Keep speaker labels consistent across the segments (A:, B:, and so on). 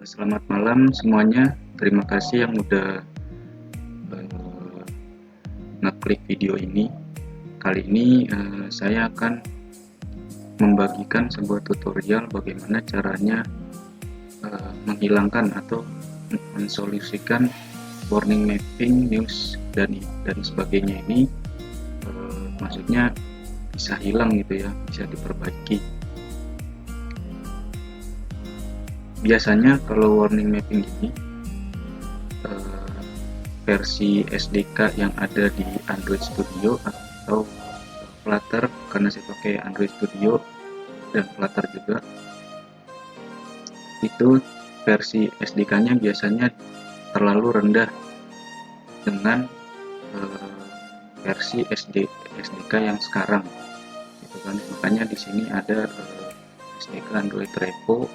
A: Selamat malam semuanya. Terima kasih yang udah eh, ngeklik video ini. Kali ini saya akan membagikan sebuah tutorial bagaimana caranya menghilangkan atau mensolusikan warning mapping, news dan sebagainya ini. Maksudnya bisa hilang gitu ya, bisa diperbaiki. Biasanya kalau warning mapping ini versi SDK yang ada di Android Studio atau Flutter, karena saya pakai Android Studio dan Flutter juga, itu versi SDK-nya biasanya terlalu rendah dengan versi SDK yang sekarang, gitu kan. Makanya di sini ada SDK Android Repo,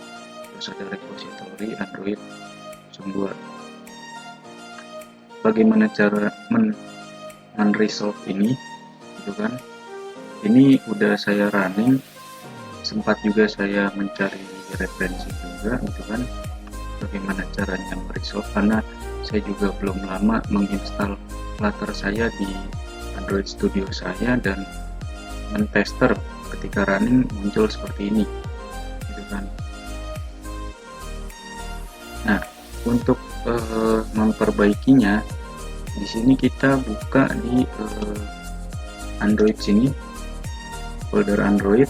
A: terus ada repository Android 02. Bagaimana cara men-resolve ini, gitu kan. Ini udah saya running, sempat juga saya mencari referensi juga, gitu kan, bagaimana caranya meresolve, karena saya juga belum lama menginstal Flutter saya di Android Studio saya dan mentester ketika running muncul seperti ini, gitu kan. Nah, untuk memperbaikinya, di sini kita buka di Android sini, folder Android,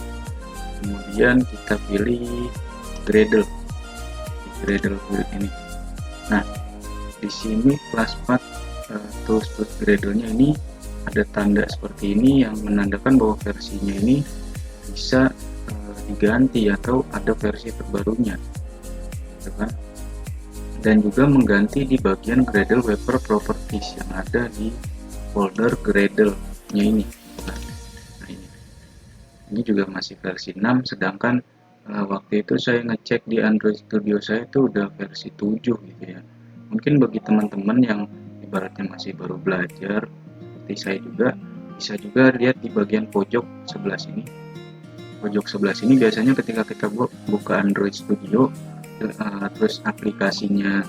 A: kemudian kita pilih Gradle, Gradle ini. Nah, di sini Plaspat tools Gradle-nya ini ada tanda seperti ini yang menandakan bahwa versinya ini bisa diganti atau ada versi terbarunya, gitu kan. Dan juga mengganti di bagian Gradle Wrapper Properties yang ada di folder Gradle-nya ini. Nah, ini juga masih versi 6, sedangkan waktu itu saya ngecek di Android Studio saya itu udah versi 7 gitu ya. Mungkin bagi teman-teman yang ibaratnya masih baru belajar seperti saya juga, bisa juga lihat di bagian pojok sebelah sini. Pojok sebelah sini biasanya ketika kita buka Android Studio, terus aplikasinya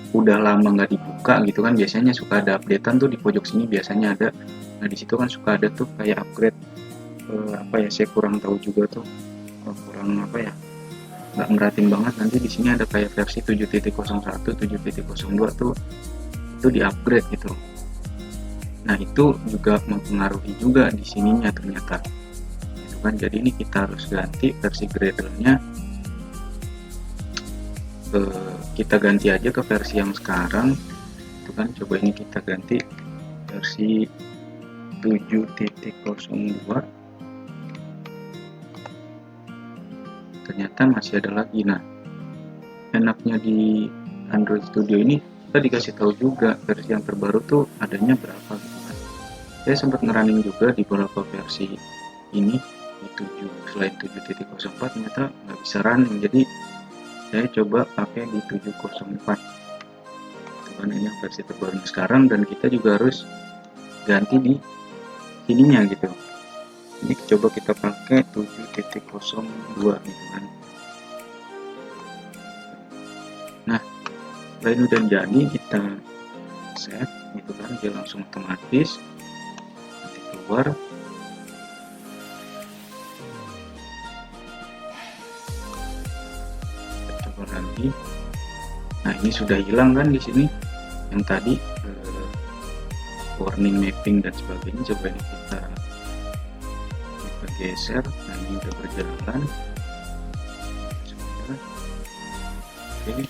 A: udah lama nggak dibuka gitu kan, biasanya suka ada updatean tuh di pojok sini biasanya ada. Nah, di situ kan suka ada tuh kayak upgrade apa ya, saya kurang tahu juga tuh, kurang apa ya, nggak merhatiin banget. Nanti di sini ada kayak versi 7.01, 7.02 tuh itu di upgrade gitu. Nah, itu juga mempengaruhi juga di sininya ternyata, gitu kan. Jadi ini kita harus ganti versi Gradle-nya, kita ganti aja ke versi yang sekarang, itu kan. Coba ini kita ganti versi 7.02, ternyata masih ada lagi. Nah, enaknya di Android Studio ini kita dikasih tahu juga versi yang terbaru tuh adanya berapa, gitu kan. Saya sempat ngerunning juga di beberapa versi ini di 7, selain 7.04 ternyata nggak bisa running, jadi saya coba pakai di 7.04, itu kan. Ini yang versi terbaru sekarang, dan kita juga harus ganti di sininya gitu. Ini coba kita pakai 7.02 gitu kan. Nah, lain udah jadi, kita set gitu kan, dia langsung otomatis nanti keluar. Kita coba lagi. Nah, ini sudah hilang kan di sini yang tadi warning mapping dan sebagainya. Coba ini kita geser. Nah, ini udah berjalan. Oke.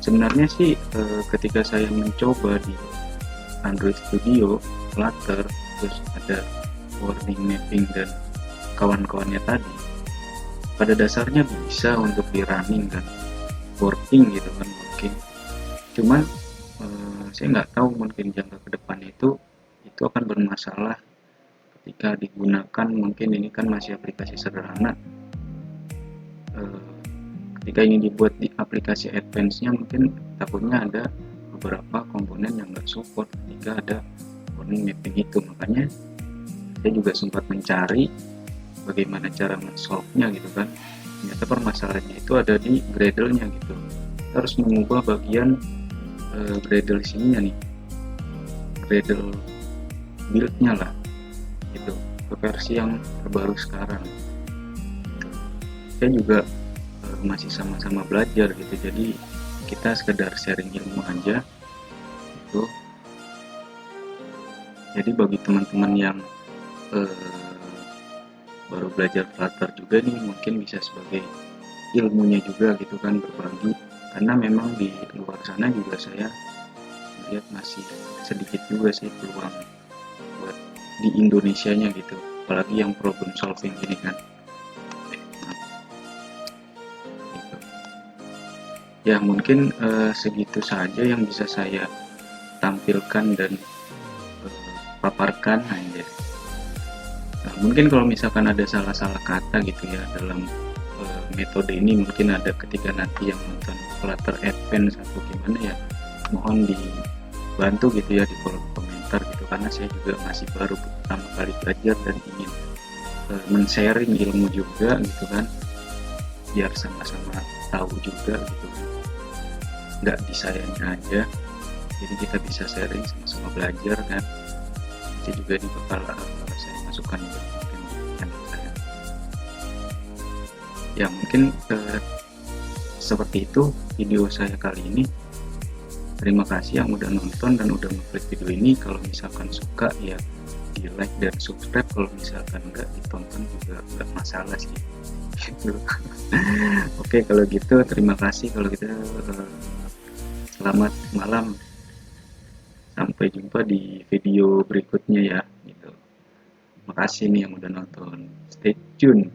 A: Sebenarnya sih ketika saya mencoba di Android Studio, Flutter, terus ada warning mapping dan kawan-kawannya tadi, pada dasarnya bisa untuk di running dan working gitu kan, mungkin. Cuman saya nggak tahu, mungkin jangka ke depan itu akan bermasalah ketika digunakan. Mungkin ini kan masih aplikasi sederhana, ketika ini dibuat di aplikasi advance-nya, mungkin takutnya ada beberapa komponen yang nggak support ketika ada warning mapping itu. Makanya saya juga sempat mencari bagaimana cara men-solve-nya gitu kan. ternyata permasalahannya itu ada di Gradle-nya gitu. Kita harus mengubah bagian Gradle sininya nih, Gradle build-nya lah gitu, ke versi yang terbaru sekarang. Saya juga masih sama-sama belajar gitu, jadi kita sekedar sharing ilmu aja gitu. Jadi bagi teman-teman yang baru belajar Flutter juga nih, mungkin bisa sebagai ilmunya juga gitu kan, berbagi, karena memang di luar sana juga saya lihat masih sedikit juga sih peluang buat di Indonesianya gitu, apalagi yang problem solving ini kan. Gitu. Ya mungkin segitu saja yang bisa saya tampilkan dan paparkan aja. Nah, mungkin kalau misalkan ada salah-salah kata gitu ya dalam metode ini, mungkin ada ketika nanti yang nonton Flutter Advance atau gimana ya, mohon dibantu gitu ya di kolom komentar gitu, karena saya juga masih baru pertama kali belajar dan ingin men-sharing ilmu juga gitu kan, biar sama-sama tahu juga gitu kan, nggak di sayanya aja, jadi kita bisa sharing sama-sama belajar kan. Nanti juga di bakal saya masukkan juga mungkin di channel saya ya. Mungkin seperti itu video saya kali ini. Terima kasih yang udah nonton dan udah ngeklik video ini. Kalau misalkan suka ya di like dan subscribe, kalau misalkan nggak ditonton juga nggak masalah sih gitu. Oke, kalau gitu terima kasih. Kalau gitu selamat malam, sampai jumpa di video berikutnya ya gitu. Makasih nih yang udah nonton, stay tune.